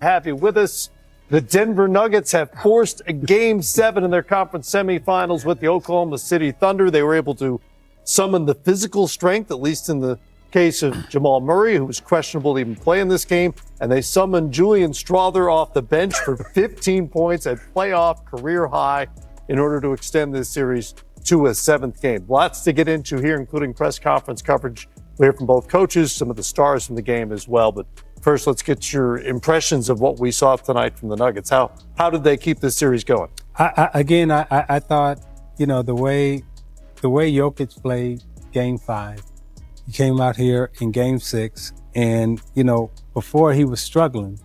Have you with us? The Denver Nuggets have forced a Game 7 in their conference semifinals with the Oklahoma City Thunder. They were able to summon the physical strength, at least in the case of Jamal Murray, who was questionable to even play in this game. And they summoned Julian Strawther off the bench for 15 points at playoff career high in order to extend this series to a 7th game. Lots to get into here, including press conference coverage. We hear from both coaches, some of the stars from the game as well. But first, let's get your impressions of what we saw tonight from the Nuggets. How did they keep this series going? I thought, the way Jokic played Game 5, he came out here in Game 6, and, before he was struggling.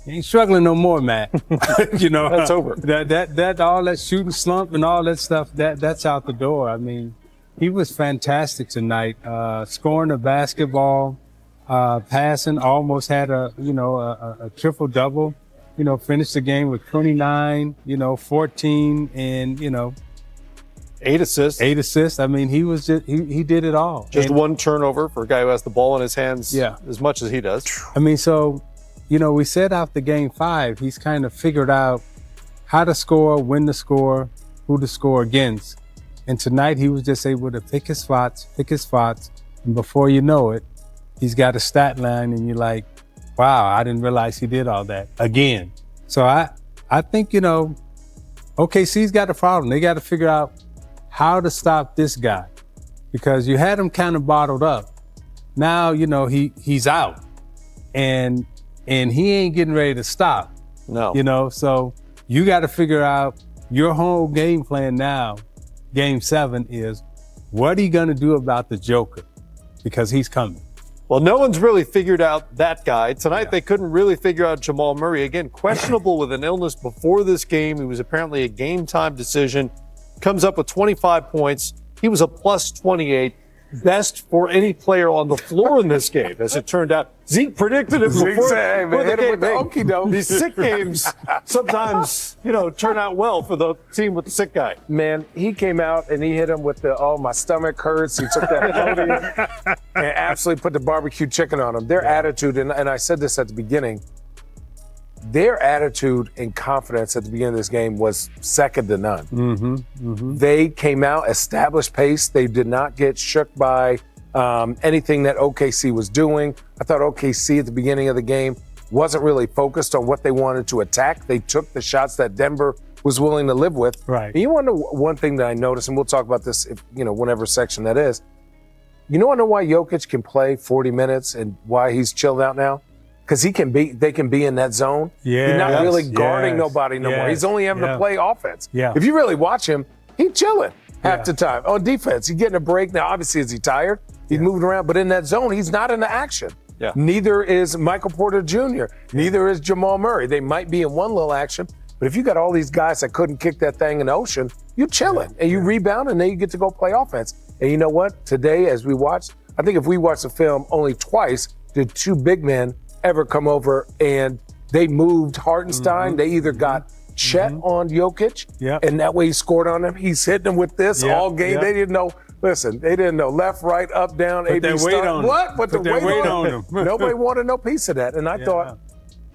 He ain't struggling no more, Matt. That's over. That all that shooting slump and all that stuff, that's out the door. I mean, he was fantastic tonight, scoring the basketball, passing, almost had a triple-double, finished the game with 29, 14, and, 8 assists. 8 assists. I mean, he did it all. Just one turnover for a guy who has the ball in his hands as much as he does. I mean, so, we said after Game 5, he's kind of figured out how to score, when to score, who to score against. And tonight he was just able to pick his spots, and before you know it, he's got a stat line and you're like, wow, I didn't realize he did all that again. So I think, OKC's got a problem. They got to figure out how to stop this guy because you had him kind of bottled up. Now, he's out and he ain't getting ready to stop. No. So you got to figure out your whole game plan now. Game 7 is, what are you going to do about the Joker? Because he's coming. Well, no one's really figured out that guy. Tonight, They couldn't really figure out Jamal Murray. Again, questionable with an illness before this game. He was apparently a game-time decision. Comes up with 25 points. He was a plus 28. Best for any player on the floor in this game, as it turned out. Zeke predicted it before the game. These sick games sometimes, turn out well for the team with the sick guy. Man, he came out and he hit him with my stomach hurts. He took that floating and absolutely put the barbecue chicken on him. Their attitude, and I said this at the beginning, their attitude and confidence at the beginning of this game was second to none. They came out, established pace. They did not get shook by anything that OKC was doing. I thought OKC at the beginning of the game wasn't really focused on what they wanted to attack. They took the shots that Denver was willing to live with. Right. And you want to know one thing that I noticed, and we'll talk about this if, whatever section that is. You want to know why Jokic can play 40 minutes and why he's chilled out now? Because they can be in that zone. Yeah. He's not really guarding nobody no more. He's only having to play offense. Yeah. If you really watch him, he's chilling half the time. On defense, he's getting a break. Now, obviously, is he tired? He's moving around. But in that zone, he's not in the action. Yeah. Neither is Michael Porter Jr. Neither is Jamal Murray. They might be in one little action. But if you got all these guys that couldn't kick that thing in the ocean, you're chilling. And you rebound, and then you get to go play offense. And you know what? Today, as we watched, I think if we watched the film, only twice did two big men ever come over and they moved Hartenstein. They either got Chet on Jokic, and that way he scored on him. He's hitting him with this all game. They didn't know. Listen, they didn't know left, right, up, down. Put that weight on him. Put the weight on him. Nobody wanted no piece of that. And I thought,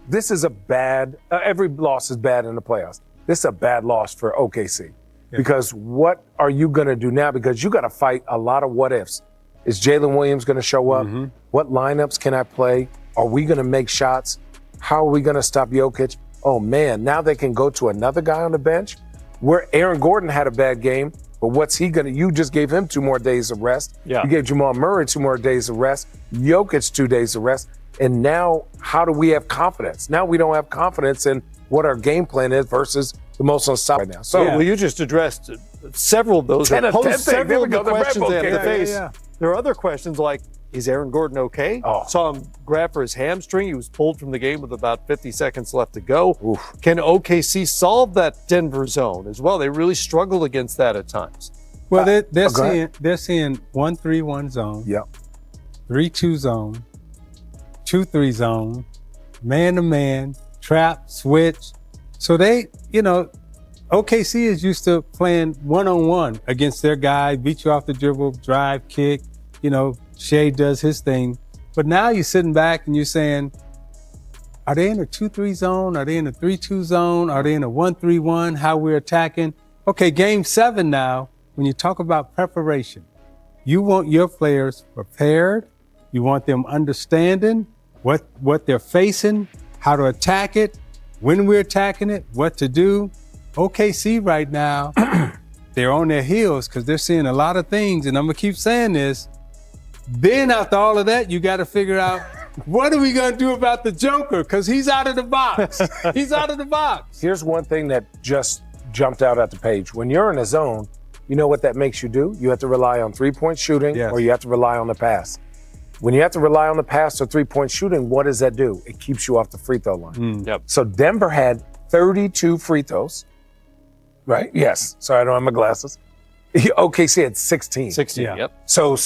this is a bad. Every loss is bad in the playoffs. This is a bad loss for OKC because what are you going to do now? Because you got to fight a lot of what ifs. Is Jalen Williams going to show up? What lineups can I play? Are we going to make shots? How are we going to stop Jokic? Oh, man, now they can go to another guy on the bench where Aaron Gordon had a bad game, but what's he going to – you just gave him 2 more days of rest. Yeah. You gave Jamal Murray 2 more days of rest, Jokic 2 days of rest, and now how do we have confidence? Now we don't have confidence in what our game plan is versus the most unstoppable right now. So well, you just addressed several of those. Posed several of the questions they have to face. There are other questions like, is Aaron Gordon okay? Saw him grab for his hamstring. He was pulled from the game with about 50 seconds left to go. Can OKC solve that Denver zone as well? They really struggle against that at times. Well, they're seeing 1-3-1 zone, 3-2 zone, 2-3 zone, man-to-man, trap, switch. So they, OKC is used to playing one-on-one against their guy, beat you off the dribble, drive, kick, Shea does his thing. But now you're sitting back and you're saying, Are they in a 2-3 zone? Are they in a 3-2 zone? Are they in a 1-3-1? How we're attacking? Okay, game 7 now, when you talk about preparation, you want your players prepared. You want them understanding what they're facing, how to attack it, when we're attacking it, what to do. OKC right now, they're on their heels because they're seeing a lot of things, and I'm gonna keep saying this. Then after all of that, you got to figure out, what are we gonna do about the Joker? Because he's out of the box. He's out of the box. Here's one thing that just jumped out at the page. When you're in a zone, you know what that makes you do? You have to rely on three-point shooting, Yes. or you have to rely on the pass. When you have to rely on the pass or three-point shooting, what does that do? It keeps you off the free throw line. Yep. So Denver had 32 free throws, right? Yes. Sorry, I don't have my glasses. OKC had 16. 16. Yeah. Yep. So,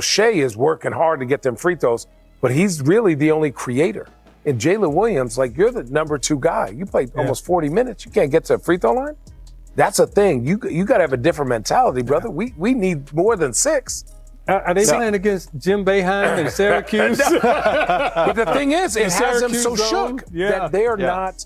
Shea is working hard to get them free throws, but he's really the only creator. And Jalen Williams, like, you're the number 2 guy. You played almost 40 minutes. You can't get to a free throw line? That's a thing. You got to have a different mentality, brother. We need more than 6. Are they playing against Jim Boeheim and Syracuse? But the thing is, it has them so Syracuse zone? shook Yeah. that they are not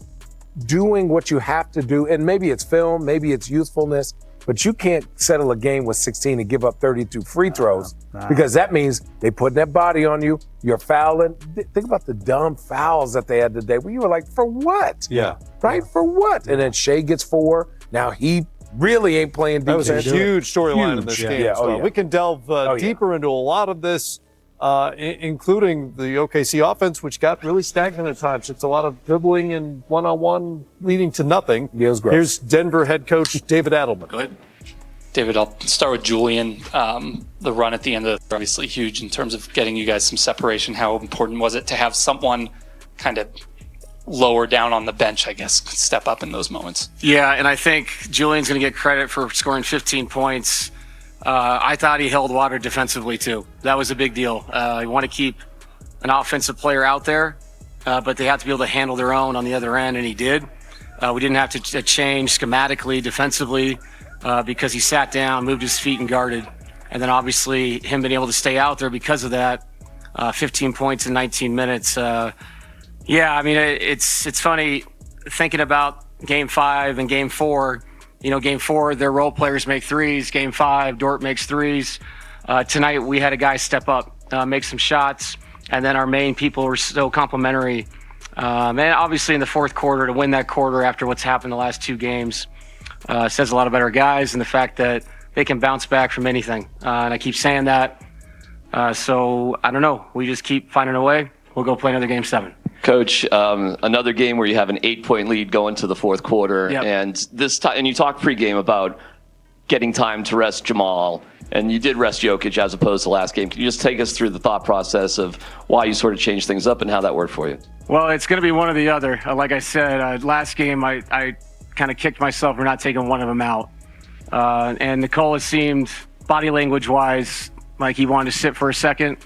doing what you have to do. And maybe it's film, maybe it's youthfulness, but you can't settle a game with 16 and give up 32 free throws because that means they put that body on you, you're fouling. Think about the dumb fouls that they had today where you were like, for what? Yeah. Right? For what? And then Shea gets 4. Now he really ain't playing That defense. was a huge storyline in this Huge. game. Yeah. as well. Oh, yeah. We can delve deeper into a lot of this, including the OKC offense, which got really stagnant at times. It's a lot of dribbling and one-on-one leading to nothing. Yeah, it was gross. Here's Denver head coach David Adelman. Go ahead. David, I'll start with Julian. The run at the end of obviously huge in terms of getting you guys some separation. How important was it to have someone kind of lower down on the bench, I guess, step up in those moments? Yeah, and I think Julian's going to get credit for scoring 15 points. I thought he held water defensively, too. That was a big deal. You want to keep an offensive player out there, but they have to be able to handle their own on the other end, and he did. We didn't have to change schematically, defensively, because he sat down, moved his feet, and guarded. And then obviously him being able to stay out there because of that, 15 points in 19 minutes. Yeah, I mean, it's funny thinking about Game 5 and Game 4. You know, Game 4, their role players make threes. Game 5, Dort makes threes. Tonight, we had a guy step up, make some shots, and then our main people were so complimentary. And obviously in the fourth quarter, to win that quarter after what's happened the last 2 games, says a lot about our guys and the fact that they can bounce back from anything. And I keep saying that. So, I don't know. We just keep finding a way. We'll go play another Game 7. Coach, another game where you have an 8-point lead going to the fourth quarter, Yep. and this time, and you talked pregame about getting time to rest Jamal, and you did rest Jokic as opposed to last game. Can you just take us through the thought process of why you sort of changed things up and how that worked for you? Well, it's going to be one or the other. Like I said, last game I kind of kicked myself for not taking one of them out, and Nikola seemed body language-wise like he wanted to sit for a second.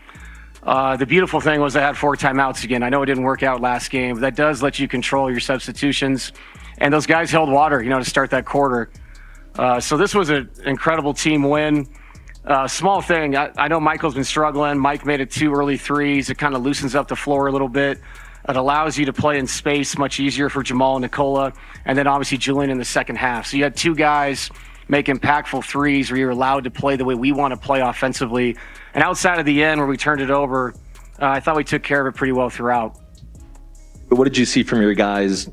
The beautiful thing was I had 4 timeouts again. I know it didn't work out last game, but that does let you control your substitutions. And those guys held water, to start that quarter. So this was an incredible team win. Small thing, I know Michael's been struggling. Mike made it 2 early threes. It kind of loosens up the floor a little bit. It allows you to play in space much easier for Jamal and Nikola. And then obviously Julian in the second half. So you had 2 guys make impactful threes where you're allowed to play the way we want to play offensively. And outside of the end where we turned it over, I thought we took care of it pretty well throughout. What did you see from your guys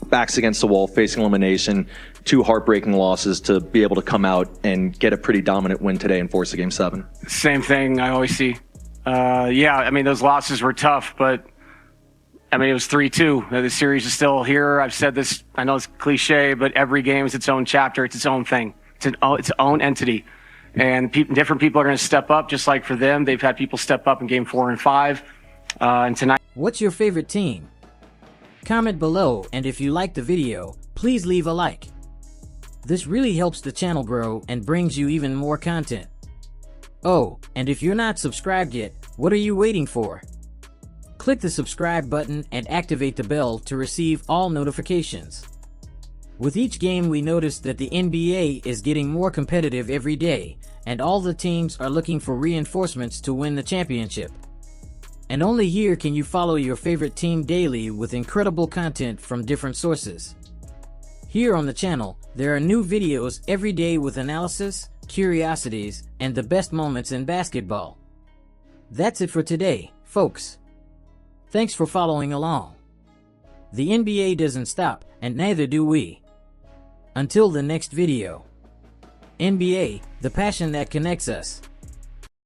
backs against the wall, facing elimination, 2 heartbreaking losses to be able to come out and get a pretty dominant win today and force a Game 7? Same thing I always see. Yeah, I mean, those losses were tough, but I mean, it was 3-2. The series is still here. I've said this, I know it's cliche, but every game is its own chapter. It's its own thing. It's its own entity. And different people are going to step up, just like for them. They've had people step up in Game 4 and 5. And tonight. What's your favorite team? Comment below, and if you like the video, please leave a like. This really helps the channel grow and brings you even more content. Oh, and if you're not subscribed yet, what are you waiting for? Click the subscribe button and activate the bell to receive all notifications. With each game, we noticed that the NBA is getting more competitive every day, and all the teams are looking for reinforcements to win the championship. And only here can you follow your favorite team daily with incredible content from different sources. Here on the channel, there are new videos every day with analysis, curiosities, and the best moments in basketball. That's it for today, folks. Thanks for following along. The NBA doesn't stop, and neither do we. Until the next video. NBA, the passion that connects us.